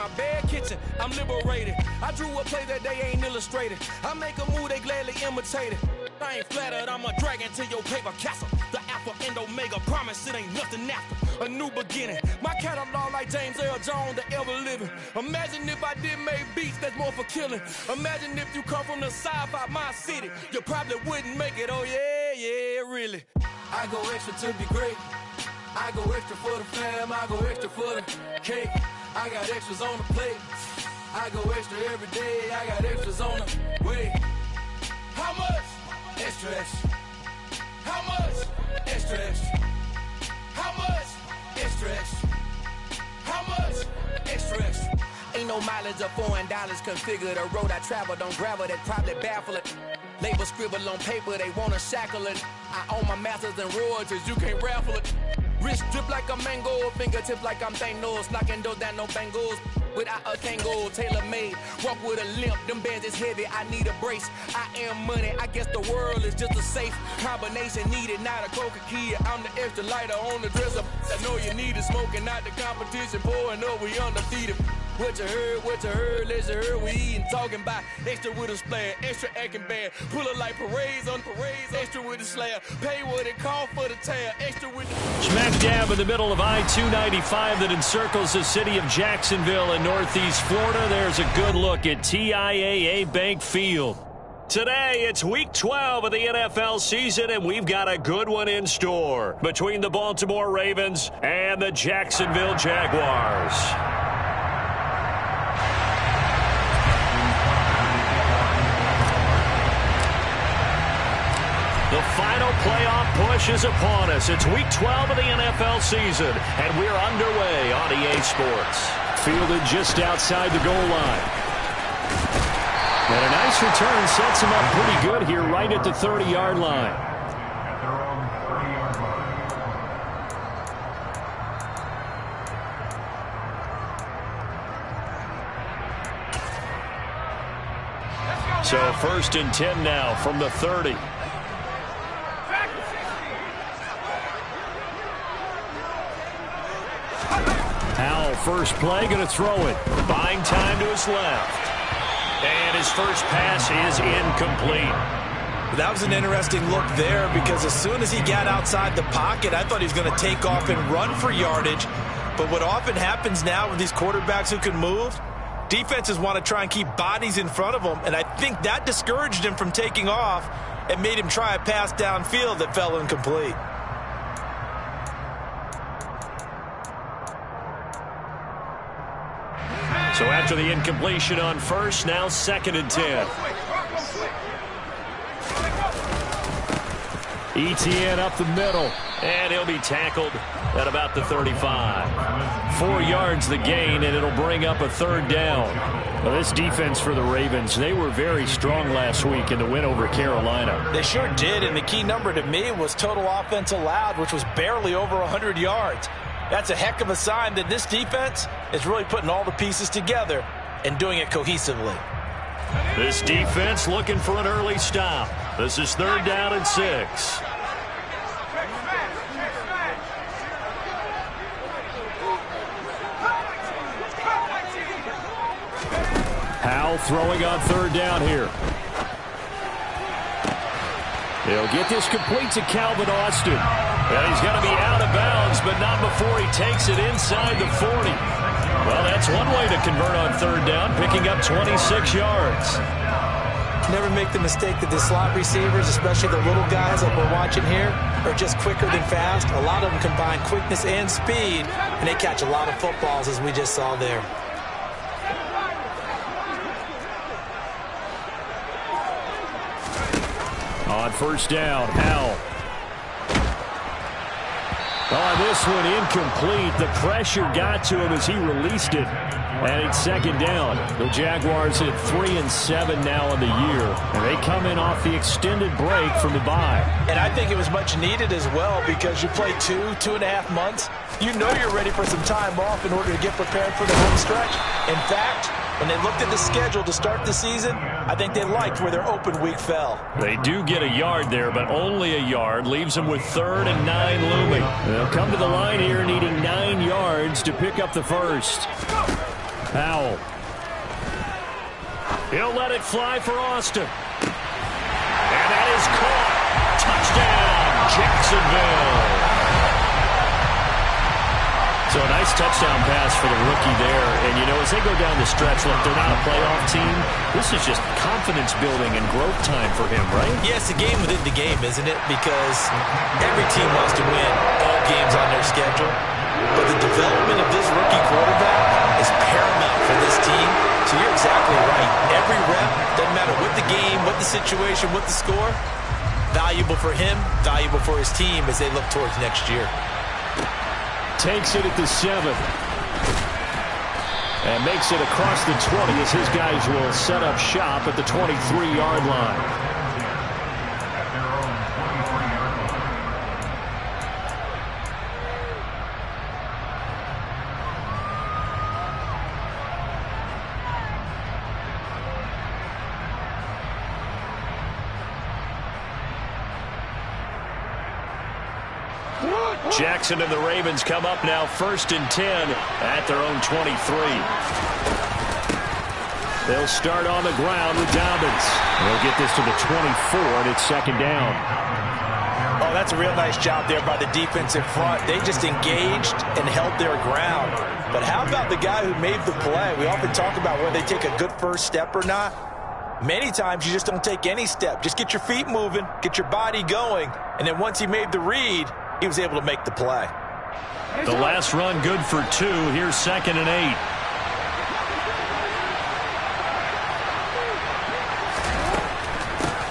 my bed kitchen, I'm liberated. I drew a play that they ain't illustrated. I make a move, they gladly imitate it. I ain't flattered, I'm a dragon to your paper castle. The Alpha and Omega, promise it ain't nothing after. A new beginning, my catalog like James Earl Jones, the ever living. Imagine if I did make beats that's more for killing. Imagine if you come from the sci-fi, my city, you probably wouldn't make it, oh yeah, really. I go extra to be great. I go extra for the fam, I go extra for the cake. I got extras on the plate. I go extra every day, I got extras on the way. How much? Extra, extra. How much? Extra, extra. How much? Extra, extra. How much? Extra, extra. Ain't no mileage of $4 configure the road I travel. Don't gravel, that probably baffle it. Label scribble on paper, they wanna shackle it. I own my masters and royalties, you can't raffle it. Wrist drip like a mango, fingertips like I'm Thanos, knocking those down, no bangles. Without a Kango, tailor-made, walk with a limp, them bands is heavy, I need a brace. I am money, I guess the world is just a safe combination needed, not a coca key. I'm the extra lighter on the dresser, I know you need it, smoking out the competition, pouring up, we undefeated. What you heard, let's heard, we eatin', talking about extra with a splash, extra acting bad, pull it like parades on parades, extra with the slab, pay what it cost for the tab, extra with the... Smack dab in the middle of I-295 that encircles the city of Jacksonville in northeast Florida. There's a good look at TIAA Bank Field. Today, it's Week 12 of the NFL season, and we've got a good one in store between the Baltimore Ravens and the Jacksonville Jaguars. The final playoff push is upon us. It's Week 12 of the NFL season, and we're underway on EA Sports. Fielded just outside the goal line. And a nice return sets him up pretty good here right at the 30-yard line. So 1st and 10 now from the 30. Howell, first play, going to throw it. Buying time to his left. And his first pass is incomplete. That was an interesting look there because as soon as he got outside the pocket, I thought he was going to take off and run for yardage. But what often happens now with these quarterbacks who can move, defenses want to try and keep bodies in front of them, and I think that discouraged him from taking off and made him try a pass downfield that fell incomplete. So after the incompletion on first, now 2nd and 10. ETN up the middle, and he'll be tackled at about the 35. 4 yards the gain, and it'll bring up a 3rd down. Well, this defense for the Ravens, they were very strong last week in the win over Carolina. They sure did, and the key number to me was total offense allowed, which was barely over 100 yards. That's a heck of a sign that this defense is really putting all the pieces together and doing it cohesively. This defense looking for an early stop. This is 3rd down and 6. Howell throwing on 3rd down here. He'll get this complete to Calvin Austin. And he's going to be out of bounds, but not before he takes it inside the 40. Well, that's one way to convert on 3rd down, picking up 26 yards. Never make the mistake that the slot receivers, especially the little guys like we're watching here, are just quicker than fast. A lot of them combine quickness and speed, and they catch a lot of footballs, as we just saw there. On 1st down, Howell. On this one, incomplete. The pressure got to him as he released it. And it's 2nd down. The Jaguars at 3-7 now in the year. And they come in off the extended break from the bye. And I think it was much needed as well because you play 2.5 months. You know you're ready for some time off in order to get prepared for the home stretch. In fact, when they looked at the schedule to start the season, I think they liked where their open week fell. They do get a yard there, but only a yard. Leaves them with 3rd and 9 looming. They'll come to the line here needing 9 yards to pick up the first. Powell. He'll let it fly for Austin. And that is caught. Touchdown, Jacksonville. So a nice touchdown pass for the rookie there. And, you know, as they go down the stretch, look, they're not a playoff team. This is just confidence building and growth time for him, right? Yeah, it's a game within the game, isn't it? Because every team wants to win all games on their schedule. But the development of this rookie quarterback is paramount for this team. So you're exactly right. Every rep, doesn't matter what the game, what the situation, what the score, valuable for him, valuable for his team as they look towards next year. Takes it at the 7. And makes it across the 20 as his guys will set up shop at the 23-yard line. Jackson and the Ravens come up now 1st and 10 at their own 23. They'll start on the ground with Dobbins. They'll get this to the 24, and it's 2nd down. Oh, that's a real nice job there by the defense in front. They just engaged and held their ground. But how about the guy who made the play? We often talk about whether they take a good first step or not. Many times you just don't take any step. Just get your feet moving, get your body going, and then once he made the read, he was able to make the play. The last run good for 2. Here's 2nd and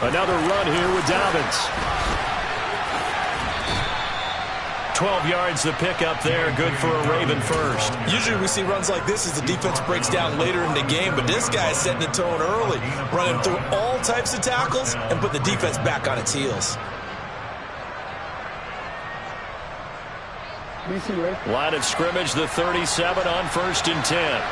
8. Another run here with Dobbins. 12 yards the pickup there. Good for a Raven first. Usually we see runs like this as the defense breaks down later in the game, but this guy is setting the tone early, running through all types of tackles and put the defense back on its heels. Line of scrimmage, the 37 on 1st and 10.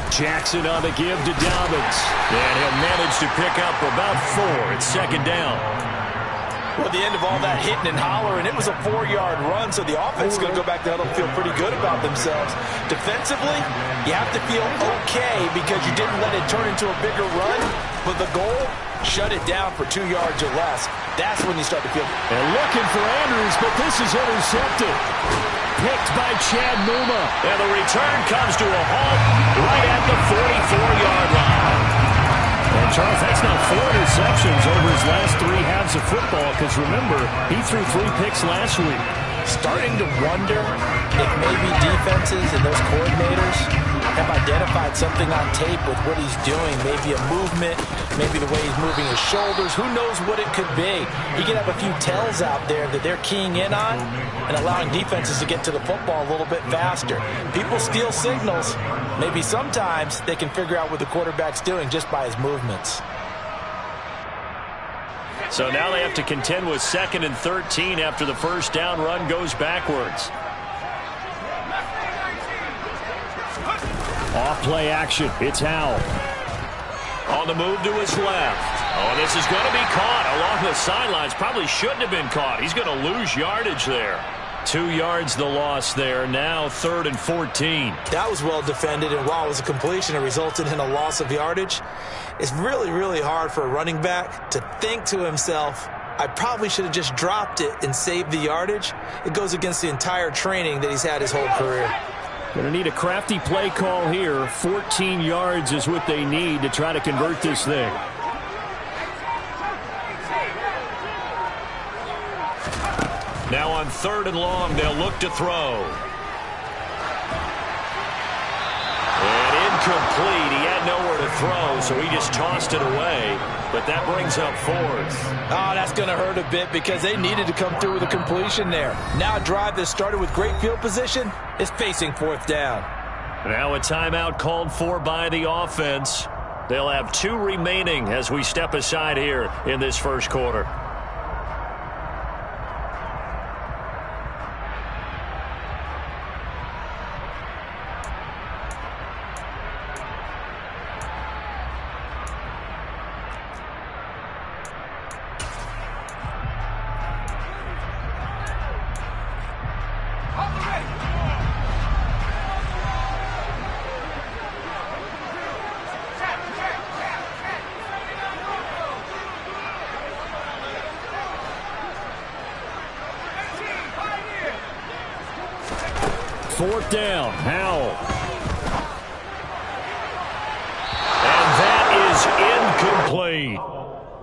Jackson on the give to Dobbins. And he'll manage to pick up about 4. It's 2nd down. Well, the end of all that hitting and hollering, it was a 4-yard run, so the offense is going to go back to huddle and feel pretty good about themselves. Defensively, you have to feel okay because you didn't let it turn into a bigger run, but the goal, shut it down for 2 yards or less. That's when you start to feel. And looking for Andrews, but this is intercepted. Picked by Chad Muma. And the return comes to a halt right at the 44-yard line. And Charles, that's now 4 interceptions over his last 3 halves of football, because remember, he threw 3 picks last week. Starting to wonder if maybe defenses and those coordinators have identified something on tape with what he's doing. Maybe a movement, maybe the way he's moving his shoulders. Who knows what it could be? He could have a few tells out there that they're keying in on and allowing defenses to get to the football a little bit faster. People steal signals. Maybe sometimes they can figure out what the quarterback's doing just by his movements. So now they have to contend with 2nd and 13 after the first down run goes backwards. Off play action. It's Howell. On the move to his left. Oh, this is going to be caught along the sidelines. Probably shouldn't have been caught. He's going to lose yardage there. 2 yards the loss there. Now 3rd and 14. That was well defended, and while it was a completion, it resulted in a loss of yardage. It's really, really hard for a running back to think to himself, I probably should have just dropped it and saved the yardage. It goes against the entire training that he's had his whole career. Going to need a crafty play call here. 14 yards is what they need to try to convert this thing. Now on 3rd and long, they'll look to throw. And incomplete. He had nowhere to throw, so he just tossed it away. But that brings up 4th. Oh, that's going to hurt a bit because they needed to come through with a completion there. Now a drive that started with great field position is facing 4th down. Now a timeout called for by the offense. They'll have 2 remaining as we step aside here in this first quarter. 4th down. Howell. And that is incomplete.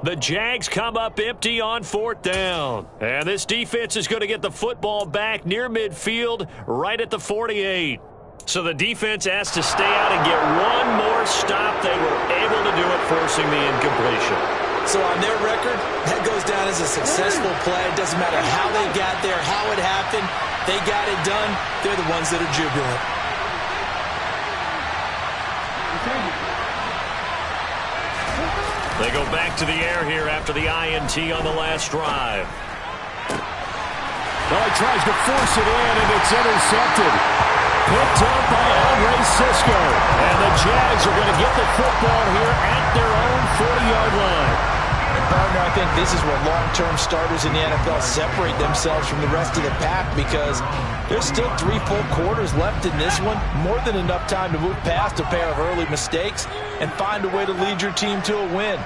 The Jags come up empty on 4th down. And this defense is going to get the football back near midfield, right at the 48. So the defense has to stay out and get one more stop. They were able to do it, forcing the incompletion. So on their record, that goes down as a successful play. It doesn't matter how they got there, how it happened. They got it done. They're the ones that are jubilant. They go back to the air here after the INT on the last drive. Well, he tries to force it in, and it's intercepted. Picked up by Andre Cisco. And the Jags are going to get the football here at their own 40-yard line. And partner, I think this is where long-term starters in the NFL separate themselves from the rest of the pack, because there's still 3 full quarters left in this one. More than enough time to move past a pair of early mistakes and find a way to lead your team to a win.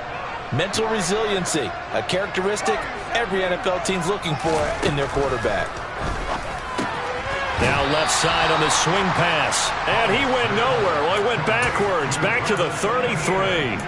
Mental resiliency, a characteristic every NFL team's looking for in their quarterback. Now left side on the swing pass. And he went nowhere. Well, he went backwards, back to the 33.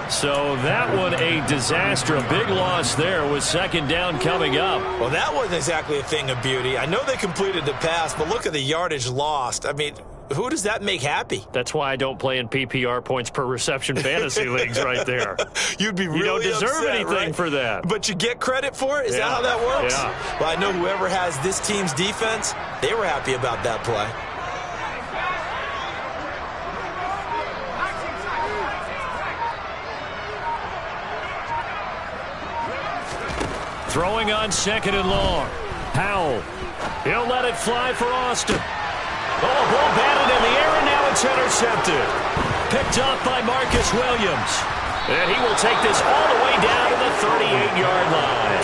So that one a disaster. A big loss there with 2nd down coming up. Well, that wasn't exactly a thing of beauty. I know they completed the pass, but look at the yardage lost. I mean, who does that make happy? That's why I don't play in PPR points per reception fantasy leagues right there. You'd be really You don't deserve upset, anything right? for that. But you get credit for it? Is that how that works? Yeah. Well, I know whoever has this team's defense, they were happy about that play. Throwing on 2nd and long. Howell. He'll let it fly for Austin. Oh, ball batted in the air, and now it's intercepted. Picked up by Marcus Williams. And he will take this all the way down to the 38-yard line.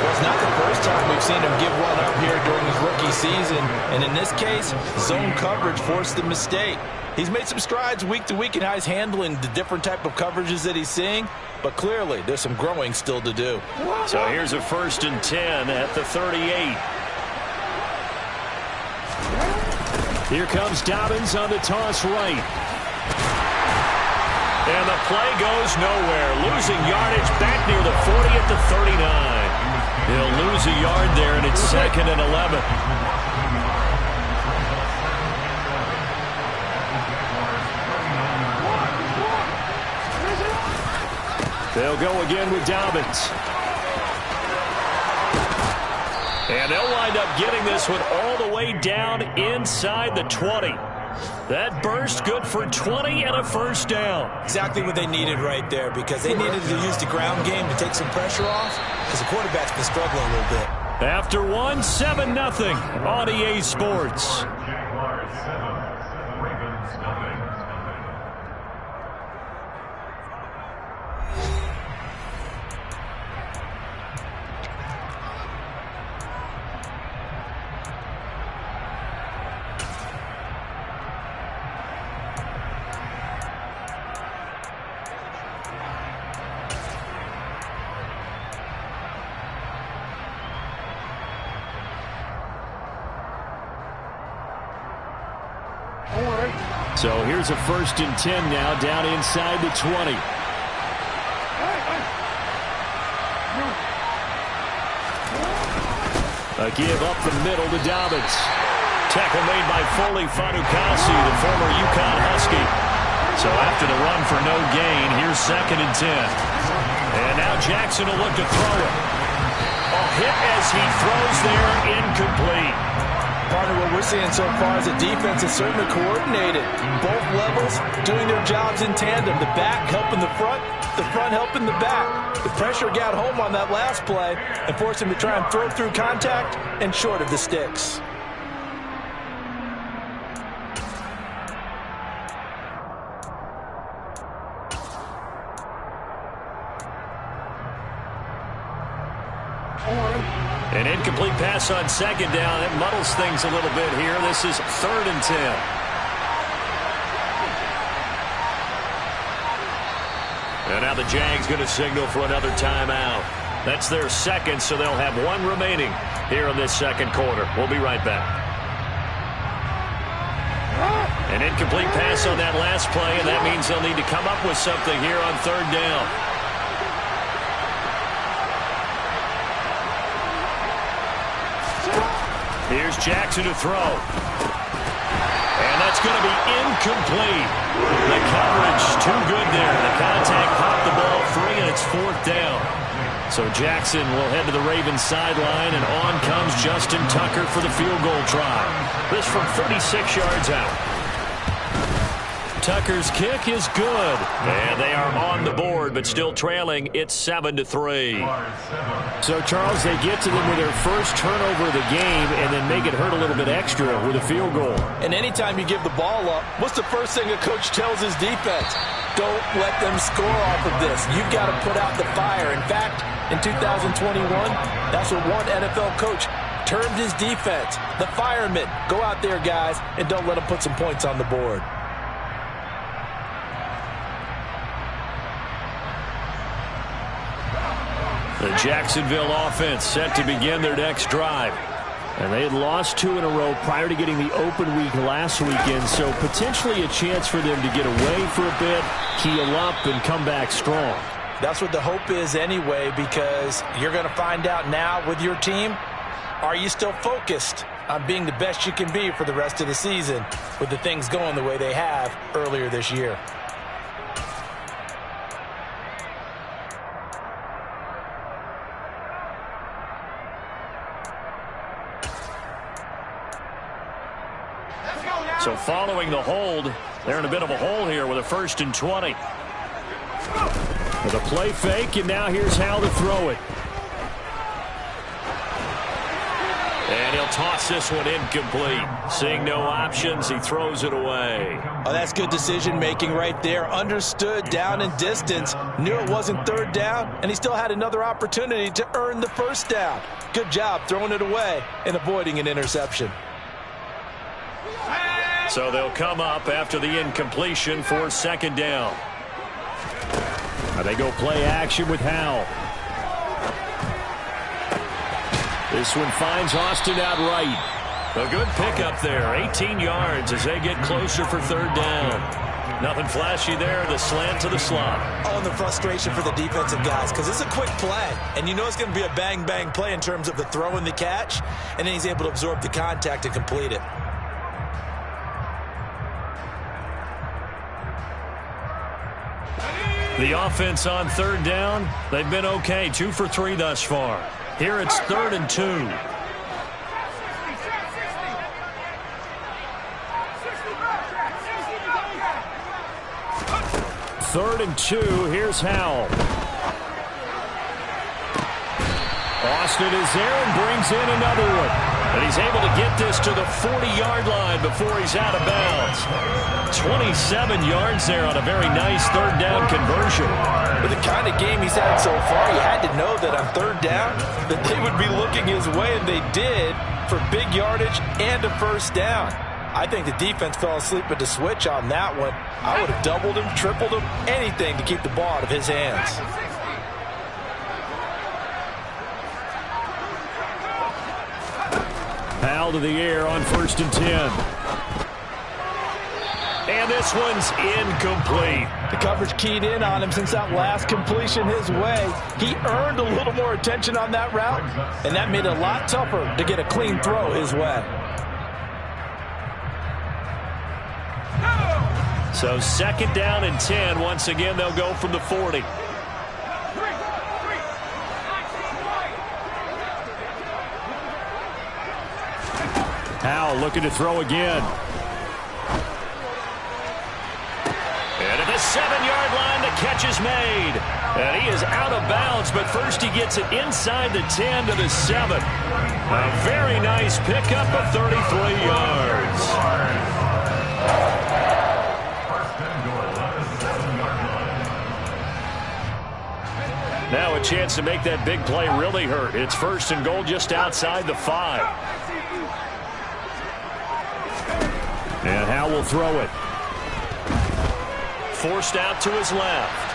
Well, it's not the first time we've seen him give one up here during his rookie season. And in this case, zone coverage forced the mistake. He's made some strides week to week in how he's handling the different type of coverages that he's seeing. But clearly, there's some growing still to do. So here's a 1st and 10 at the 38. Here comes Dobbins on the toss right. And the play goes nowhere. Losing yardage back near the 40 at the 39. He'll lose a yard there, and it's 2nd and 11. They'll go again with Dobbins. And they'll wind up getting this one all the way down inside the 20. That burst good for 20 and a 1st down. Exactly what they needed right there, because they needed to use the ground game to take some pressure off, because the quarterback's been struggling a little bit. After 7-0 on EA Sports. So here's a 1st and 10 now, down inside the 20. A give up the middle to Dobbins. Tackle made by Foley Fatukasi, the former UConn Husky. So after the run for no gain, here's 2nd and 10. And now Jackson will look to throw it. A hit as he throws there, incomplete. Partner, what we're seeing so far is a defense that's certainly coordinated. Both levels doing their jobs in tandem. The back helping the front helping the back. The pressure got home on that last play and forced him to try and throw through contact and short of the sticks. An incomplete pass on 2nd down. It muddles things a little bit here. This is 3rd and 10. And now the Jags going to signal for another timeout. That's their 2nd, so they'll have 1 remaining here in this 2nd quarter. We'll be right back. An incomplete pass on that last play, and that means they'll need to come up with something here on third down. Here's Jackson to throw. And that's going to be incomplete. The coverage too good there. The contact popped the ball free, and it's fourth down. So Jackson will head to the Ravens sideline, and on comes Justin Tucker for the field goal try. This from 36 yards out. Tucker's kick is good. And they are on the board, but still trailing. It's 7-3. So, Charles, they get to them with their first turnover of the game and then make it hurt a little bit extra with a field goal. And anytime you give the ball up, what's the first thing a coach tells his defense? Don't let them score off of this. You've got to put out the fire. In fact, in 2021, that's what one NFL coach termed his defense. The firemen. Go out there, guys, and don't let them put some points on the board. The Jacksonville offense set to begin their next drive. And they had lost 2 in a row prior to getting the open week last weekend, so potentially a chance for them to get away for a bit, heal up, and come back strong. That's what the hope is anyway, because you're going to find out now with your team, are you still focused on being the best you can be for the rest of the season with the things going the way they have earlier this year? So following the hold, they're in a bit of a hole here with a 1st and 20. With a play fake, and now here's how to throw it. And he'll toss this one incomplete. Seeing no options, he throws it away. Oh, that's good decision-making right there. Understood down and distance. Knew it wasn't third down, and he still had another opportunity to earn the first down. Good job throwing it away and avoiding an interception. So they'll come up after the incompletion for 2nd down. Now they go play action with Howell. This one finds Austin out right. A good pickup there, 18 yards as they get closer for 3rd down. Nothing flashy there, the slant to the slot. Oh, and the frustration for the defensive guys, because it's a quick play, and you know it's going to be a bang-bang play in terms of the throw and the catch, and then he's able to absorb the contact and complete it. The offense on 3rd down, they've been okay, 2 for 3 thus far. Here it's 3rd and 2. 3rd and 2, here's Howell. Austin is there and brings in another one. And he's able to get this to the 40-yard line before he's out of bounds. 27 yards there on a very nice 3rd down conversion. With the kind of game he's had so far, you had to know that on 3rd down that they would be looking his way, and they did, for big yardage and a 1st down. I think the defense fell asleep at the switch on that one. I would have doubled him, tripled him, anything to keep the ball out of his hands. Howell to the air on 1st and 10. And this one's incomplete. The coverage keyed in on him since that last completion his way. He earned a little more attention on that route, and that made it a lot tougher to get a clean throw his way. So 2nd down and 10. Once again, they'll go from the 40. Howell looking to throw again. And at the 7-yard line, the catch is made. And he is out of bounds, but first he gets it inside the 10 to the 7. A very nice pickup of 33 yards. Now a chance to make that big play really hurt. It's 1st and goal just outside the 5. And Howell will throw it. Forced out to his left.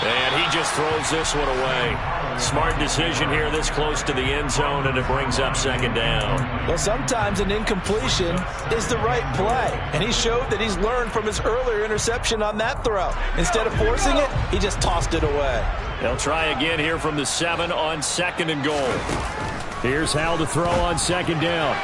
And he just throws this one away. Smart decision here this close to the end zone, and it brings up second down. Well, sometimes an incompletion is the right play, and he showed that he's learned from his earlier interception on that throw. Instead of forcing it, he just tossed it away. They'll try again here from the 7 on 2nd and goal. Here's Hal to throw on 2nd down.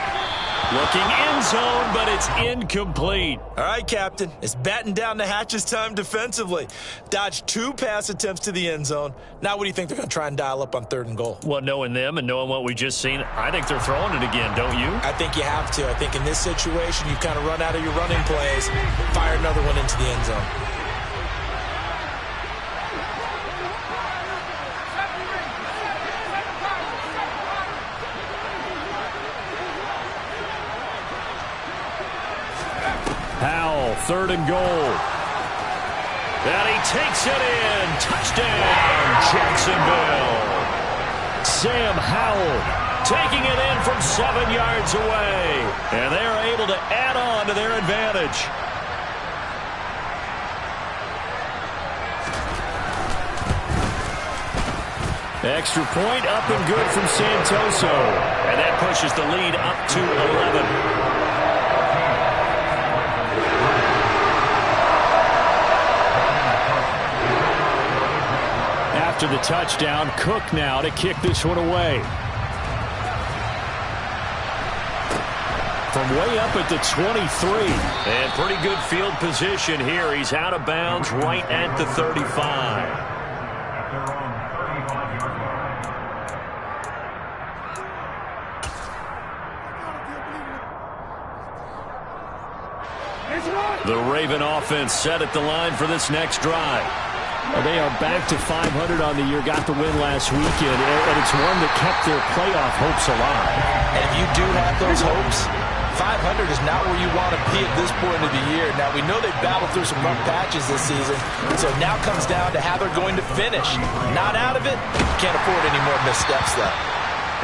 Looking end zone, but it's incomplete. All right, Captain. It's batten down the hatches time defensively. Dodged 2 pass attempts to the end zone. Now what do you think they're going to try and dial up on 3rd and goal? Well, knowing them and knowing what we just seen, I think they're throwing it again, don't you? I think you have to. I think in this situation, you've kind of run out of your running plays. Fire another one into the end zone. Howell, 3rd and goal. And he takes it in. Touchdown, Jacksonville. Sam Howell Taking it in from 7 yards away. And they're able to add on to their advantage. Extra point up and good from Santoso. And that pushes the lead up to 11. After the touchdown, Cook now to kick this one away. From way up at the 23. And pretty good field position here. He's out of bounds right at the 35. The Raven offense set at the line for this next drive. Well, they are back to 500 on the year, got the win last weekend, and it's one that kept their playoff hopes alive. And if you do have those hopes, 500 is not where you want to be at this point of the year. Now, we know they've battled through some rough patches this season, so it now comes down to how they're going to finish. Not out of it, can't afford any more missteps, though.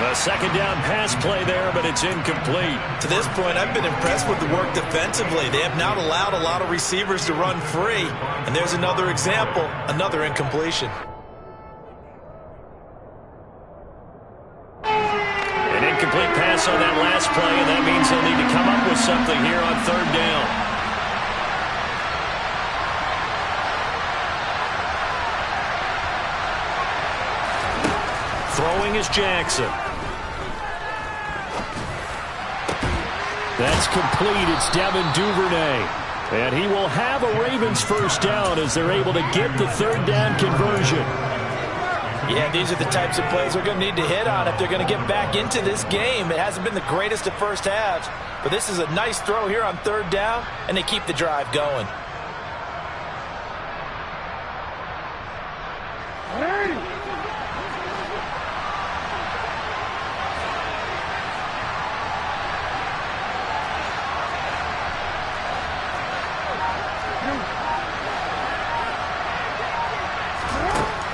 A second down pass play there, but it's incomplete. To this point, I've been impressed with the work defensively. They have not allowed a lot of receivers to run free. And there's another example, another incompletion. An incomplete pass on that last play, and that means they'll need to come up with something here on 3rd down. Throwing is Jackson. That's complete. It's Devin Duvernay. And he will have a Ravens first down as they're able to get the 3rd down conversion. Yeah, these are the types of plays they're going to need to hit on if they're going to get back into this game. It hasn't been the greatest of first halves, but this is a nice throw here on 3rd down, and they keep the drive going.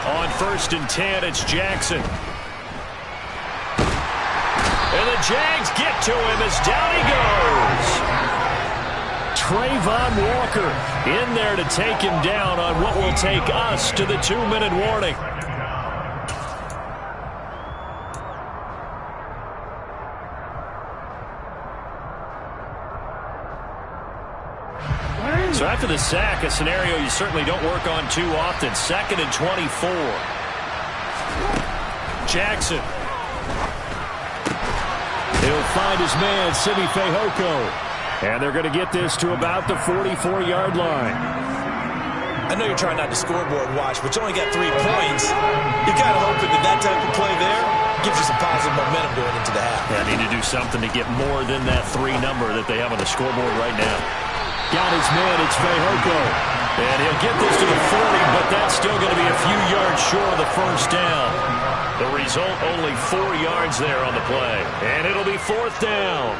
On 1st and 10, it's Jackson. And the Jags get to him as down he goes. Trayvon Walker In there to take him down on what will take us to the 2-minute warning. So after the sack, a scenario you certainly don't work on too often. 2nd and 24. Jackson. He'll find his man, Simi Fehoko. And they're going to get this to about the 44-yard line. I know you're trying not to scoreboard watch, but you only got 3 points. You're kind of hoping that type of play there gives you some positive momentum going into the half. Yeah, need to do something to get more than that 3 number that they have on the scoreboard right now. Got his man, it's Fehoko. And he'll get this to the 40, but that's still going to be a few yards short of the first down. The result, only 4 yards there on the play. And it'll be 4th down.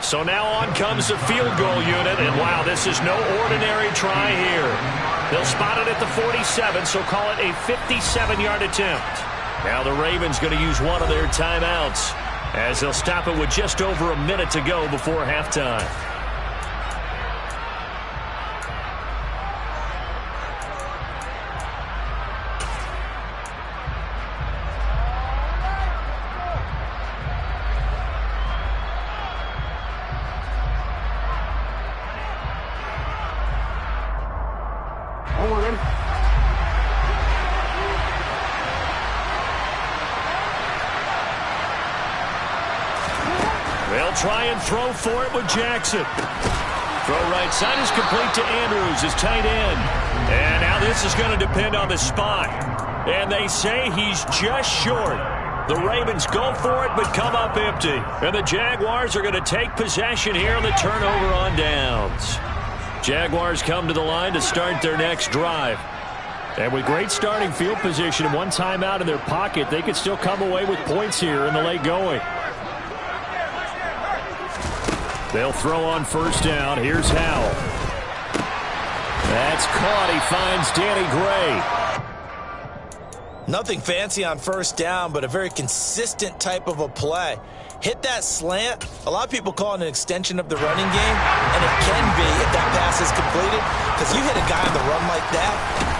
So now on comes the field goal unit, and wow, this is no ordinary try here. They'll spot it at the 47, so call it a 57-yard attempt. Now the Ravens going to use one of their timeouts, as they'll stop it with just over a minute to go before halftime. They'll try and throw for it with Jackson. Throw right side is complete to Andrews, his tight end. And now this is going to depend on the spot. And they say he's just short. The Ravens go for it but come up empty. And the Jaguars are going to take possession here on the turnover on downs. Jaguars come to the line to start their next drive. And with great starting field position and one timeout in their pocket, they could still come away with points here in the late going. They'll throw on first down. Here's Howell. That's caught. He finds Danny Gray. Nothing fancy on first down, but a very consistent type of a play. Hit that slant. A lot of people call it an extension of the running game, and it can be if that pass is completed, because you hit a guy on the run like that,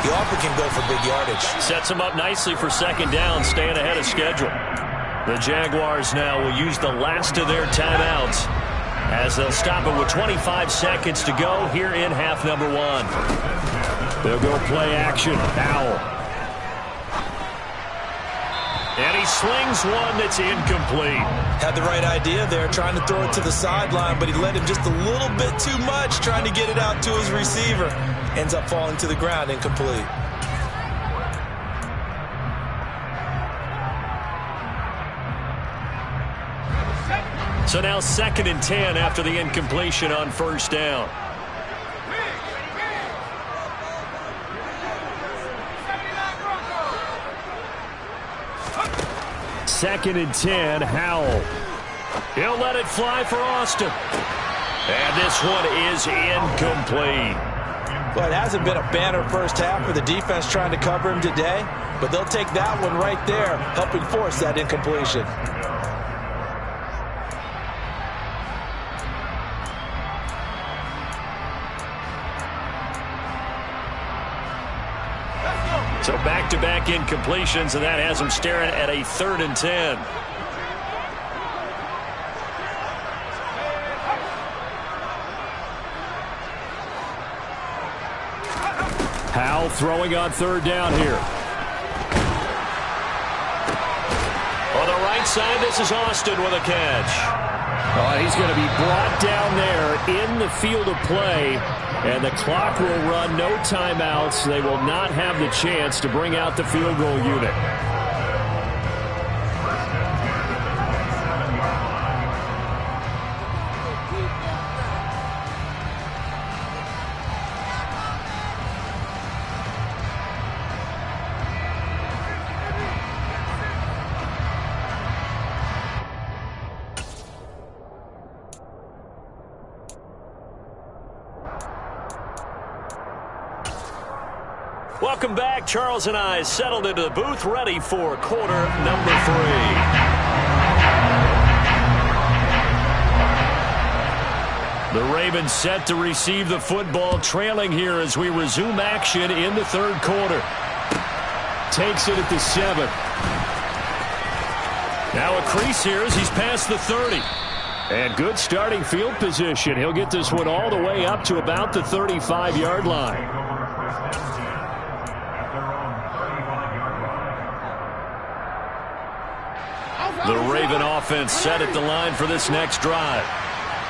you often can go for big yardage. Sets him up nicely for second down, staying ahead of schedule. The Jaguars now will use the last of their timeouts as they'll stop it with 25 seconds to go here in half number 1. They'll go play action. Howell. And he slings one that's incomplete. Had the right idea there, trying to throw it to the sideline, but he led him just a little bit too much, trying to get it out to his receiver. Ends up falling to the ground, incomplete. So now 2nd and 10 after the incompletion on first down. Second and 10, Howell. He'll let it fly for Austin. And this one is incomplete. Well, it hasn't been a banner first half for the defense trying to cover him today, but they'll take that one right there, helping force that incompletion. So back-to-back incompletions, and that has him staring at a 3rd and 10. Howell throwing on 3rd down here. On the right side, this is Austin with a catch. Oh, he's going to be brought down there in the field of play. And the clock will run, no timeouts. They will not have the chance to bring out the field goal unit. Welcome back. Charles and I settled into the booth, ready for quarter number 3. The Ravens set to receive the football, trailing here as we resume action in the 3rd quarter. Takes it at the 7. Now a crease here as he's past the 30. And good starting field position. He'll get this one all the way up to about the 35-yard line. The Raven offense set at the line for this next drive.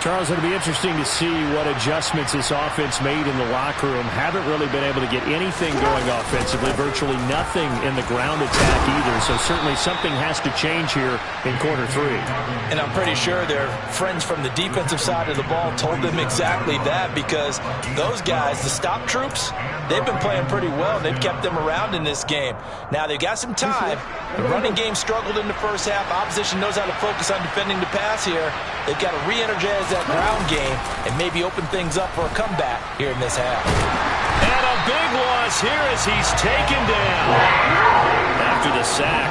Charles, it'll be interesting to see what adjustments this offense made in the locker room. Haven't really been able to get anything going offensively. Virtually nothing in the ground attack either. So certainly something has to change here in quarter 3. And I'm pretty sure their friends from the defensive side of the ball told them exactly that, because those guys, the stop troops, they've been playing pretty well. They've kept them around in this game. Now they've got some time. The running game struggled in the first half. Opposition knows how to focus on defending the pass here. They've got to re-energize that ground game and maybe open things up for a comeback here in this half. And a big loss here as he's taken down. After the sack,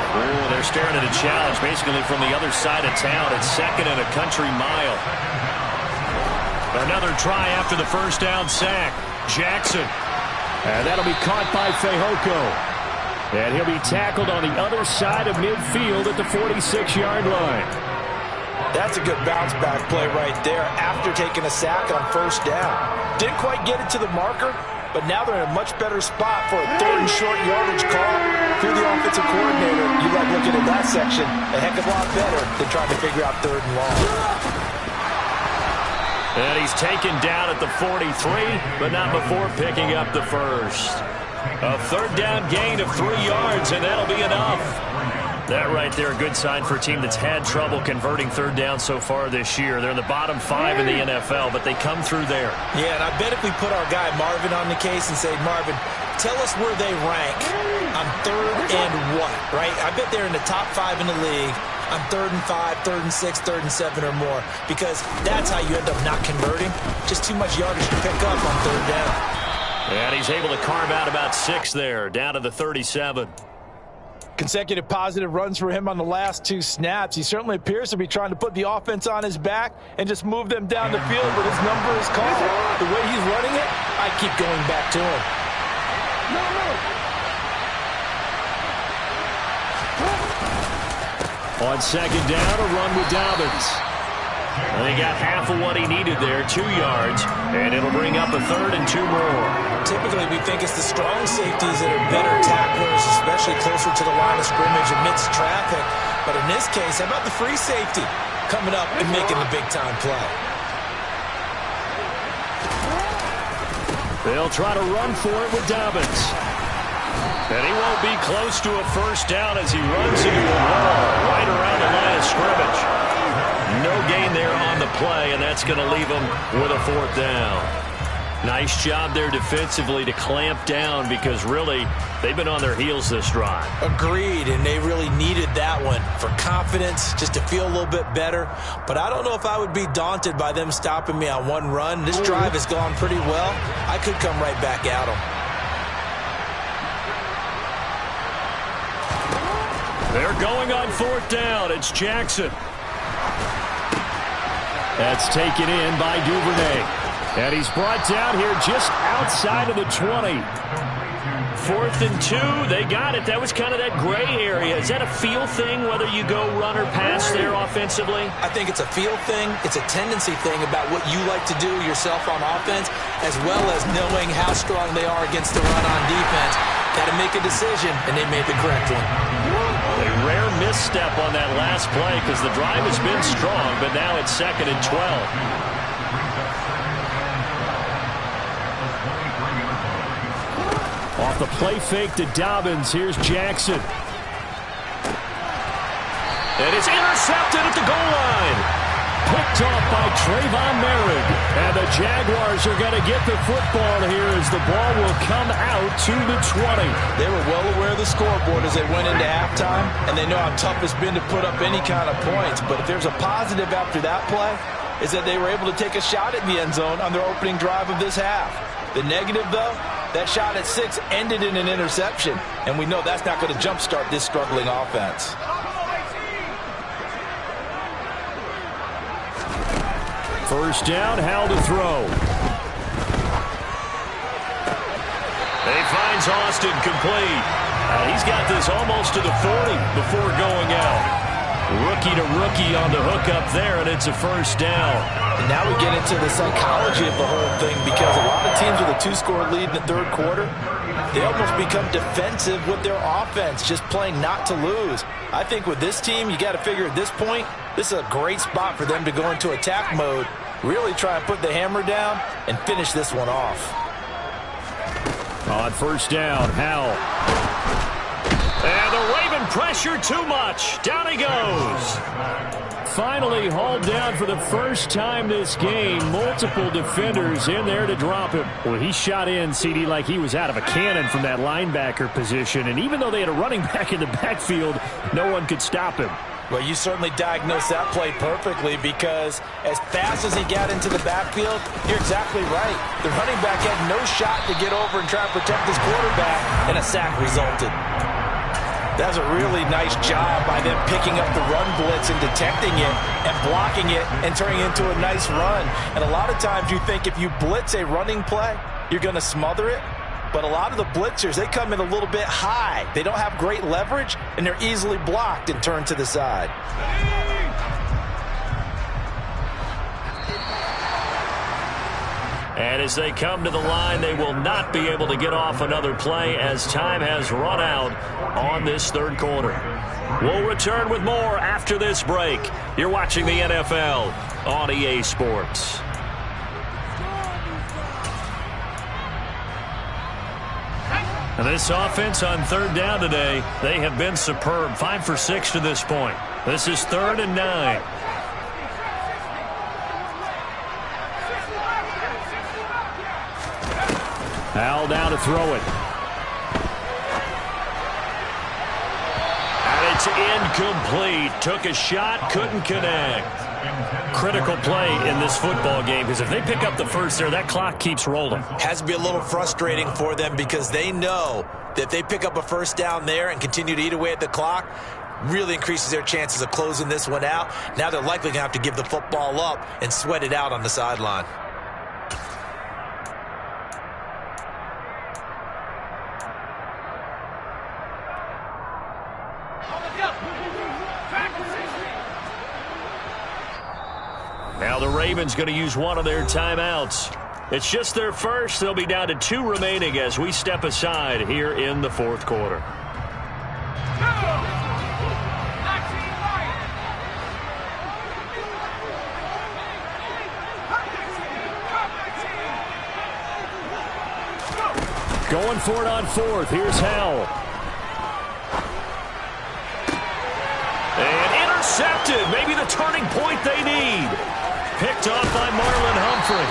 they're staring at a challenge basically from the other side of town. It's 2nd and a country mile. Another try after the first down sack. Jackson. And that'll be caught by Fehoko. And he'll be tackled on the other side of midfield at the 46-yard line. That's a good bounce-back play right there after taking a sack on first down. Didn't quite get it to the marker, but now they're in a much better spot for a 3rd and short yardage call. If you're the offensive coordinator, you like looking at that section a heck of a lot better than trying to figure out 3rd and long. And he's taken down at the 43, but not before picking up the first. A third down gain of 3 yards, and that'll be enough. That right there, a good sign for a team that's had trouble converting third down so far this year. They're in the bottom 5 in the NFL, but they come through there. Yeah, and I bet if we put our guy Marvin on the case and say, Marvin, tell us where they rank on third and what, right? I bet they're in the top 5 in the league on 3rd and 5, 3rd and 6, 3rd and 7 or more, because that's how you end up not converting. Just too much yardage to pick up on third down. And he's able to carve out about 6 there, down to the 37. Consecutive positive runs for him on the last 2 snaps. He certainly appears to be trying to put the offense on his back and just move them down the field, but his number is called. The way he's running it, I keep going back to him. On second down, a run with Dobbins. And he got half of what he needed there, 2 yards, and it'll bring up a 3rd and 2 more. Typically, we think it's the strong safeties that are better tacklers, especially closer to the line of scrimmage amidst traffic. But in this case, how about the free safety coming up and making the big-time play? They'll try to run for it with Dobbins. And he won't be close to a first down as he runs into a wall right around the line of scrimmage. No gain there on the play, and that's going to leave him with a 4th down. Nice job there defensively to clamp down, because really they've been on their heels this drive. Agreed, and they really needed that one for confidence, just to feel a little bit better. But I don't know if I would be daunted by them stopping me on one run. This drive has gone pretty well. I could come right back at them. They're going on 4th down. It's Jackson. That's taken in by Duvernay. And he's brought down here just outside of the 20. 4th and 2. They got it. That was kind of that gray area. Is that a feel thing, whether you go run or pass there offensively? I think it's a feel thing. It's a tendency thing about what you like to do yourself on offense, as well as knowing how strong they are against the run on defense. Got to make a decision, and they made the correct one. A rare misstep on that last play, because the drive has been strong, but now it's 2nd and 12. Off the play fake to Dobbins, here's Jackson. And it's intercepted at the goal line. Picked off by Trayvon Merritt. And the Jaguars are going to get the football here as the ball will come out to the 20. They were well aware of the scoreboard as they went into halftime, and they know how tough it's been to put up any kind of points. But if there's a positive after that play, is that they were able to take a shot at the end zone on their opening drive of this half. The negative, though, that shot at 6 ended in an interception, and we know that's not going to jumpstart this struggling offense. First down, Howell to throw. He finds Austin complete. He's got this almost to the 40 before going out. Rookie to rookie on the hook up there, and it's a first down. And now we get into the psychology of the whole thing, because a lot of teams with a 2-score lead in the third quarter, they almost become defensive with their offense, just playing not to lose. I think with this team, you got to figure at this point, this is a great spot for them to go into attack mode, really try and put the hammer down and finish this one off. On first down, Howell. And the Raven pressure too much. Down he goes. Finally hauled down for the first time this game. Multiple defenders in there to drop him. Well, he shot in, CD, like he was out of a cannon from that linebacker position. And even though they had a running back in the backfield, no one could stop him. Well, you certainly diagnosed that play perfectly, because as fast as he got into the backfield, you're exactly right. The running back had no shot to get over and try to protect his quarterback, and a sack resulted. That was a really nice job by them picking up the run blitz and detecting it and blocking it and turning it into a nice run. And a lot of times you think if you blitz a running play, you're going to smother it. But a lot of the blitzers, they come in a little bit high. They don't have great leverage, and they're easily blocked and turned to the side. And as they come to the line, they will not be able to get off another play as time has run out on this third quarter. We'll return with more after this break. You're watching the NFL on EA Sports. And this offense on third down today, they have been superb. 5 for 6 to this point. This is 3rd and 9. Howell down to throw it. And it's incomplete. Took a shot, couldn't connect. Critical play in this football game, because if they pick up the first there, that clock keeps rolling. Has to be a little frustrating for them because they know that if they pick up a first down there and continue to eat away at the clock, really increases their chances of closing this one out. Now they're likely going to have to give the football up and sweat it out on the sideline. Now the Ravens going to use one of their timeouts. It's just their first. They'll be down to 2 remaining as we step aside here in the 4th quarter. Going for it on 4th. Here's Howell. And intercepted. Maybe the turning point they need. Picked off by Marlon Humphrey.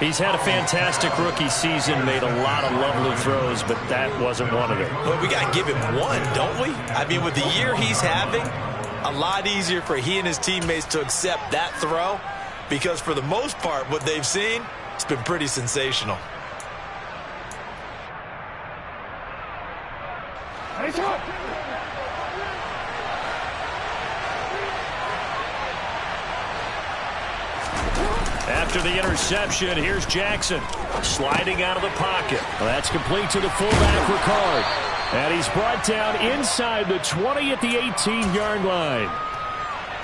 He's had a fantastic rookie season, made a lot of lovely throws, but that wasn't one of them. Well, we got to give him one, don't we? I mean, with the year he's having, a lot easier for he and his teammates to accept that throw because for the most part, what they've seen, it's been pretty sensational. After the interception, here's Jackson sliding out of the pocket. Well, that's complete to the fullback, Ricard. And he's brought down inside the 20 at the 18-yard line.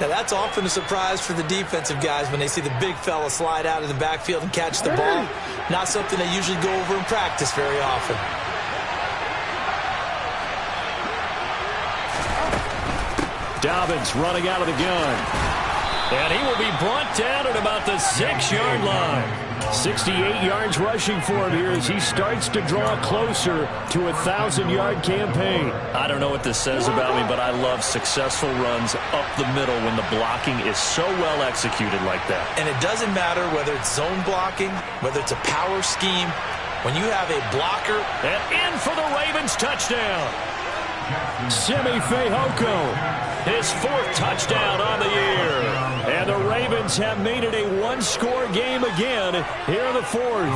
Now, that's often a surprise for the defensive guys when they see the big fella slide out of the backfield and catch the ball. Not something they usually go over in practice very often. Dobbins running out of the gun. And he will be brought down at about the 6-yard line. 68 yards rushing for him here as he starts to draw closer to a 1,000-yard campaign. I don't know what this says about me, but I love successful runs up the middle when the blocking is so well executed like that. And it doesn't matter whether it's zone blocking, whether it's a power scheme. When you have a blocker. And in for the Ravens touchdown. Simi Fehoko. His 4th touchdown on the year. And the Ravens have made it a 1-score game again here in the 4th.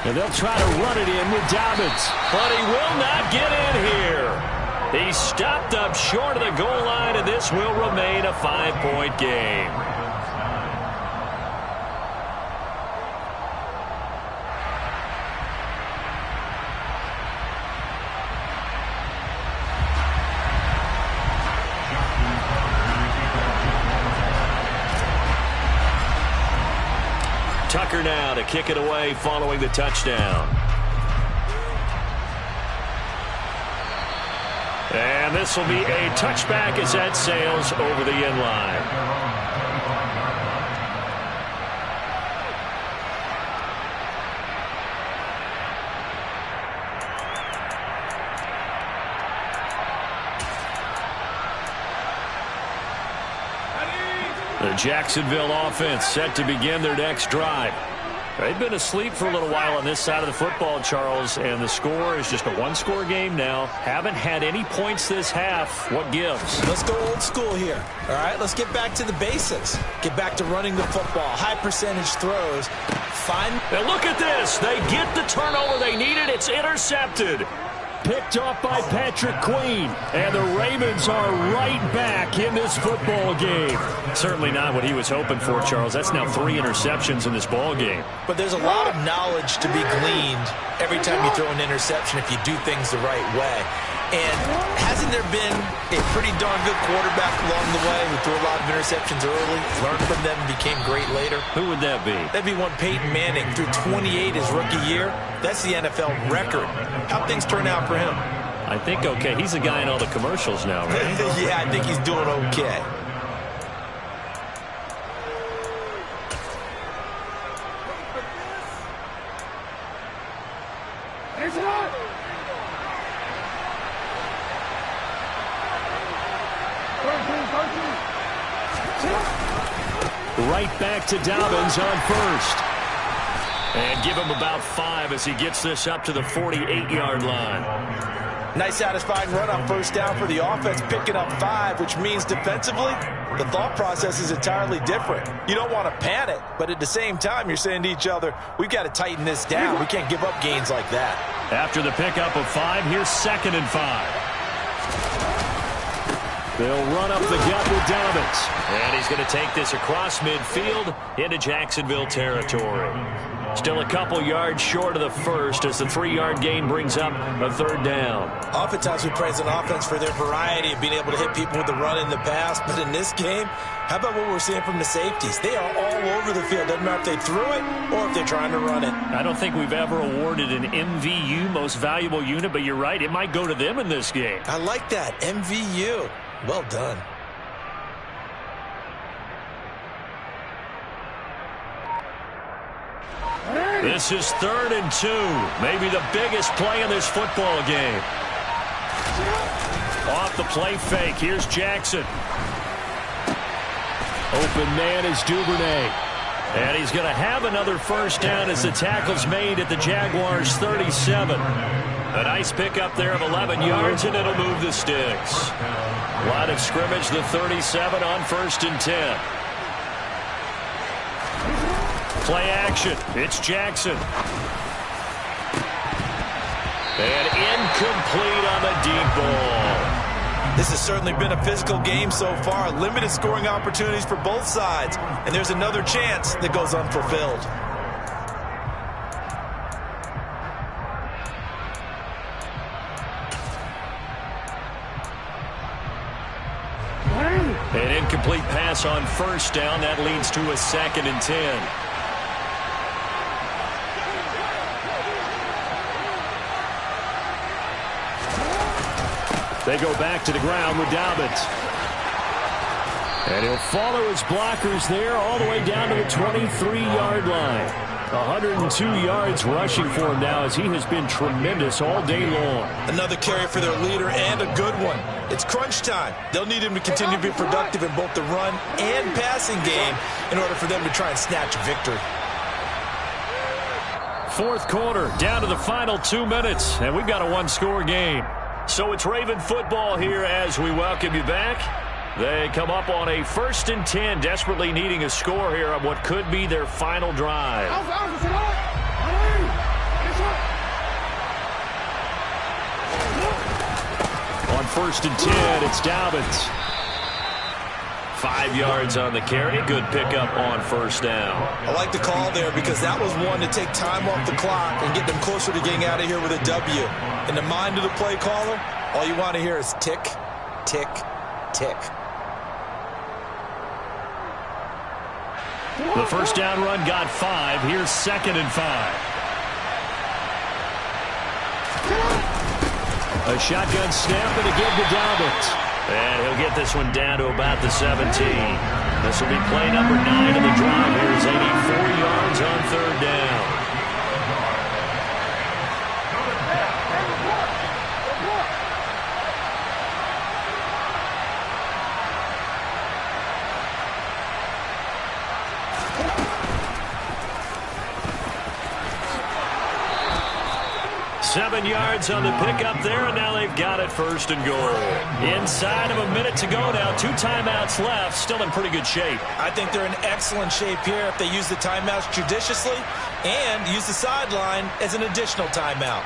And they'll try to run it in with Dobbins. But he will not get in here. He's stopped up short of the goal line, and this will remain a 5-point game. Tucker now to kick it away following the touchdown. And this will be a touchback as that sails over the end line. The Jacksonville offense set to begin their next drive. They've been asleep for a little while on this side of the football, Charles, and the score is just a 1-score game now. Haven't had any points this half. What gives? Let's go old school here. All right, let's get back to the basics. Get back to running the football. High percentage throws. Now look at this. They get the turnover they needed. It's intercepted. Picked off by Patrick Queen. And the Ravens are right back in this football game. Certainly not what he was hoping for, Charles. That's now 3 interceptions in this ball game. But there's a lot of knowledge to be gleaned every time you throw an interception if you do things the right way. And hasn't there been a pretty darn good quarterback along the way who threw a lot of interceptions early, learned from them, and became great later? Who would that be? That'd be one Peyton Manning, threw 28 his rookie year. That's the NFL record. How'd things turn out for him? I think okay. He's the guy in all the commercials now, right? Yeah, I think he's doing okay. Right back to Dobbins on first. And give him about 5 as he gets this up to the 48-yard line. Nice satisfying run on first down for the offense, picking up 5, which means defensively, the thought process is entirely different. You don't want to panic, but at the same time, you're saying to each other, we've got to tighten this down. We can't give up gains like that. After the pickup of 5, here's 2nd and 5. They'll run up the gut with Dobbins. And he's going to take this across midfield into Jacksonville territory. Still a couple yards short of the first as the 3-yard gain brings up a 3rd down. Oftentimes we praise an offense for their variety of being able to hit people with the run in the pass. But in this game, how about what we're seeing from the safeties? They are all over the field. Doesn't matter if they threw it or if they're trying to run it. I don't think we've ever awarded an MVU, most valuable unit, but you're right. It might go to them in this game. I like that. MVU. Well done. This is 3rd and 2. Maybe the biggest play in this football game. Off the play fake. Here's Jackson. Open man is Duvernay. And he's going to have another first down as the tackle's made at the Jaguars' 37. A nice pickup there of 11 yards, and it'll move the sticks. Line of scrimmage, the 37 on 1st and 10. Play action. It's Jackson. And incomplete on the deep ball. This has certainly been a physical game so far. Limited scoring opportunities for both sides. And there's another chance that goes unfulfilled. An incomplete pass on first down. That leads to a 2nd and 10. They go back to the ground with Dobbins. And he'll follow his blockers there all the way down to the 23-yard line. 102 yards rushing for him now as he has been tremendous all day long. Another carry for their leader and a good one. It's crunch time. They'll need him to continue to be productive in both the run and passing game in order for them to try and snatch victory. 4th quarter, down to the final 2 minutes, and we've got a 1-score game. So it's Raven football here as we welcome you back. They come up on a 1st and 10, desperately needing a score here on what could be their final drive. On 1st and 10, it's Dobbins. 5 yards on the carry. Good pickup on first down. I like the call there because that was one to take time off the clock and get them closer to getting out of here with a W. In the mind of the play caller, all you want to hear is tick, tick, tick. The first down run got 5. Here's 2nd and 5. A shotgun snap and a give to Dobbins. And he'll get this one down to about the 17. This will be play number 9 of the drive. Here's 84 yards on 3rd down. Seven yards on the pickup there, and now they've got it 1st and goal. Inside of a minute to go now. 2 timeouts left. Still in pretty good shape. I think they're in excellent shape here if they use the timeouts judiciously and use the sideline as an additional timeout.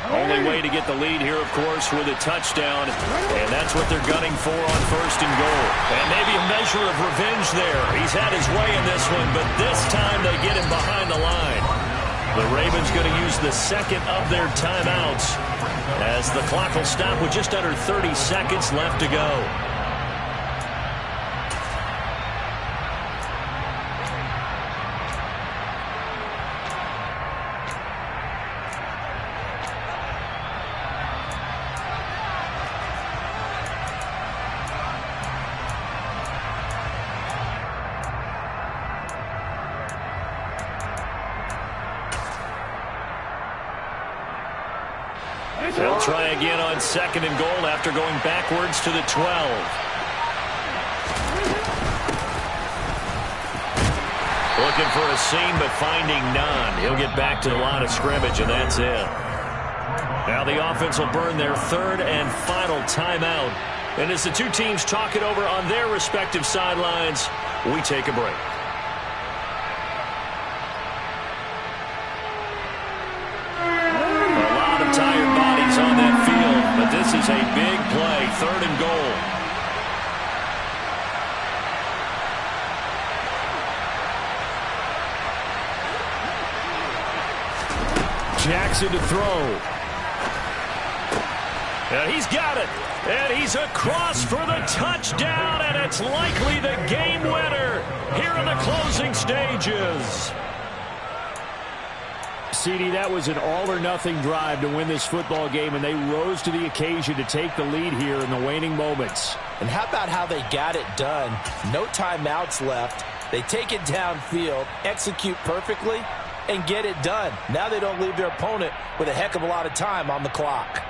Only way to get the lead here, of course, with a touchdown. And that's what they're gunning for on 1st and goal. And maybe a measure of revenge there. He's had his way in this one, but this time they get him behind the line. The Ravens going to use the 2nd of their timeouts as the clock will stop with just under 30 seconds left to go. They'll try again on 2nd and goal after going backwards to the 12. Looking for a seam, but finding none. He'll get back to the line of scrimmage, and that's it. Now the offense will burn their 3rd and final timeout. And as the two teams talk it over on their respective sidelines, we take a break. A lot of tired bodies on that field, but this is a big play, 3rd and goal. Jackson to throw. And he's got it. And he's across for the touchdown, and it's likely the game winner here in the closing stages. CD, that was an all-or-nothing drive to win this football game, and they rose to the occasion to take the lead here in the waning moments. And how about how they got it done? No timeouts left. They take it downfield, execute perfectly, and get it done. Now they don't leave their opponent with a heck of a lot of time on the clock.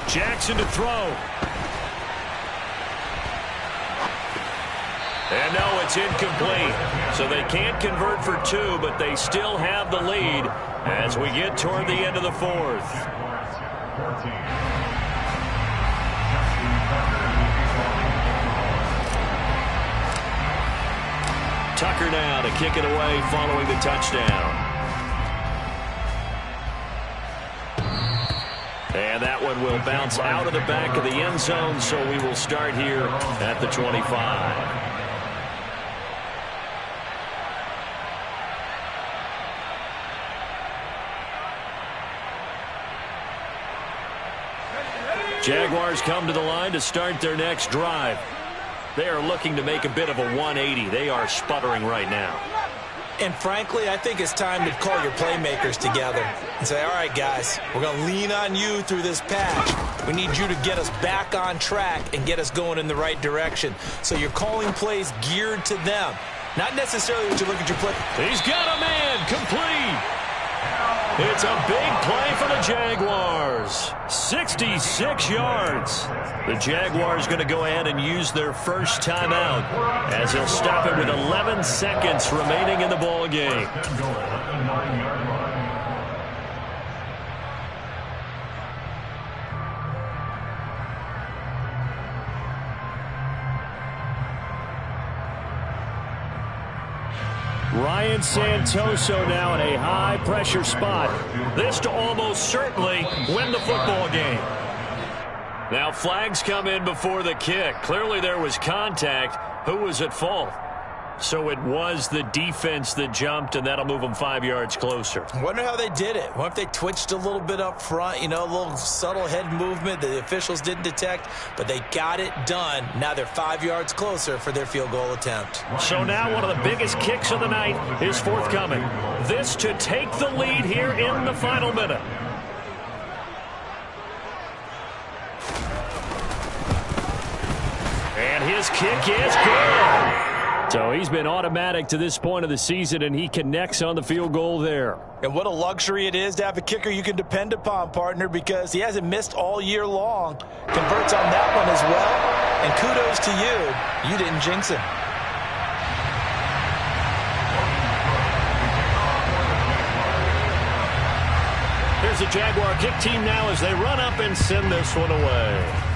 Jackson to throw. And no, it's incomplete. So they can't convert for 2, but they still have the lead as we get toward the end of the 4th. Tucker now to kick it away following the touchdown. And that one will bounce out of the back of the end zone, so we will start here at the 25. Jaguars come to the line to start their next drive. They are looking to make a bit of a 180. They are sputtering right now. And frankly, I think it's time to call your playmakers together and say, all right, guys, we're going to lean on you through this patch. We need you to get us back on track and get us going in the right direction. So you're calling plays geared to them, not necessarily what you look at your play. He's got a man, complete. It's a big play for the Jaguars. 66 yards. The Jaguars going to go ahead and use their first timeout as he'll stop it with 11 seconds remaining in the ball game. Ryan Santoso now in a high-pressure spot. This to almost certainly win the football game. Now flags come in before the kick. Clearly there was contact. Who was at fault? So it was the defense that jumped, and that'll move them 5 yards closer. I wonder how they did it. What if they twitched a little bit up front, you know, a little subtle head movement that the officials didn't detect, but they got it done. Now they're 5 yards closer for their field goal attempt. So now one of the biggest kicks of the night is forthcoming. This to take the lead here in the final minute. And his kick is good. So he's been automatic to this point of the season, and he connects on the field goal there. And what a luxury it is to have a kicker you can depend upon, partner, because he hasn't missed all year long. Converts on that one as well. And kudos to you. You didn't jinx him. Here's the Jaguar kick team now as they run up and send this one away.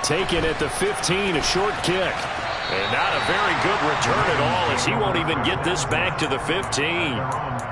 Taken at the 15, a short kick. And not a very good return at all, as he won't even get this back to the 15.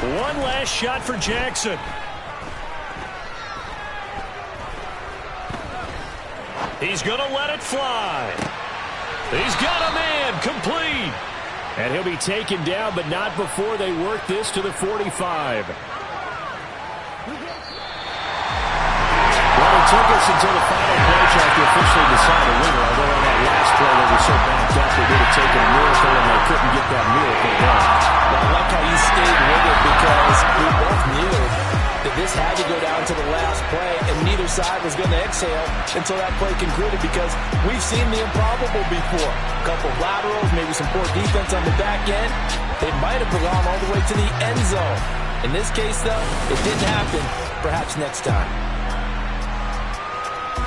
One last shot for Jackson. He's going to let it fly. He's got a man complete. And he'll be taken down, but not before they work this to the 45. Well, it took us until the final play track to officially decide a winner, although on that last play they were so backed up they would have taken a miracle and they couldn't get that miracle done. Well, I like how you stayed with it because we both knew that this had to go down to the last play, and neither side was going to exhale until that play concluded because we've seen the improbable before. A couple of laterals, maybe some poor defense on the back end. They might have gone all the way to the end zone. In this case, though, it didn't happen. Perhaps next time.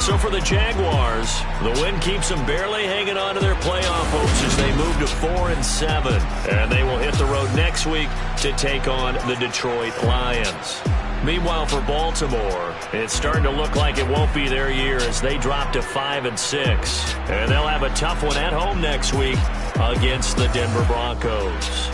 So for the Jaguars, the win keeps them barely hanging on to their playoff hopes as they move to 4-7. And they will hit the road next week to take on the Detroit Lions. Meanwhile, for Baltimore, it's starting to look like it won't be their year as they drop to 5-6. And they'll have a tough one at home next week against the Denver Broncos.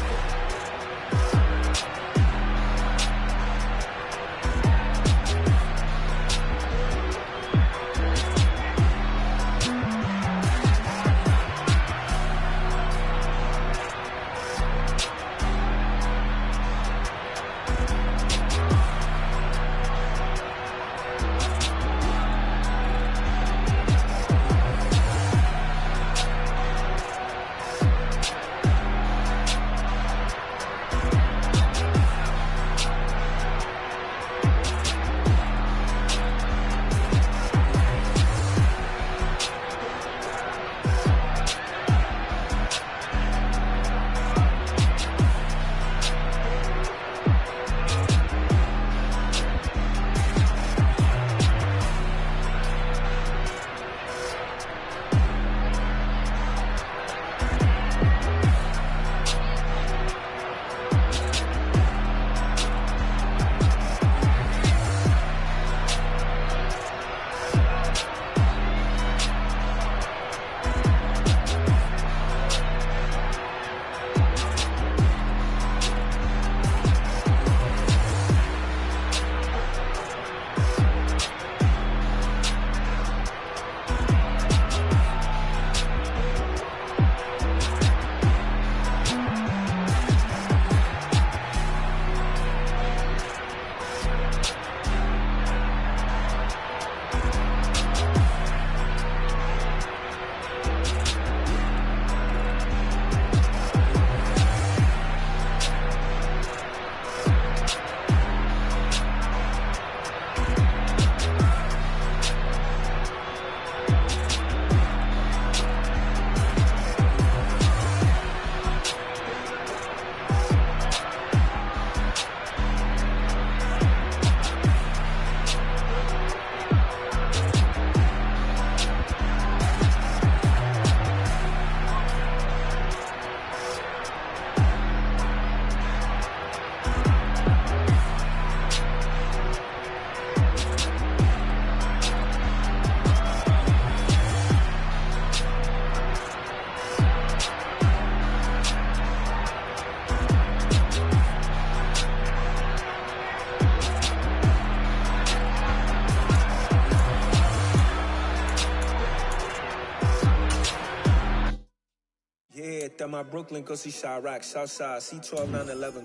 Yeah, that my Brooklyn, go see Chirac, Southside, C12 911.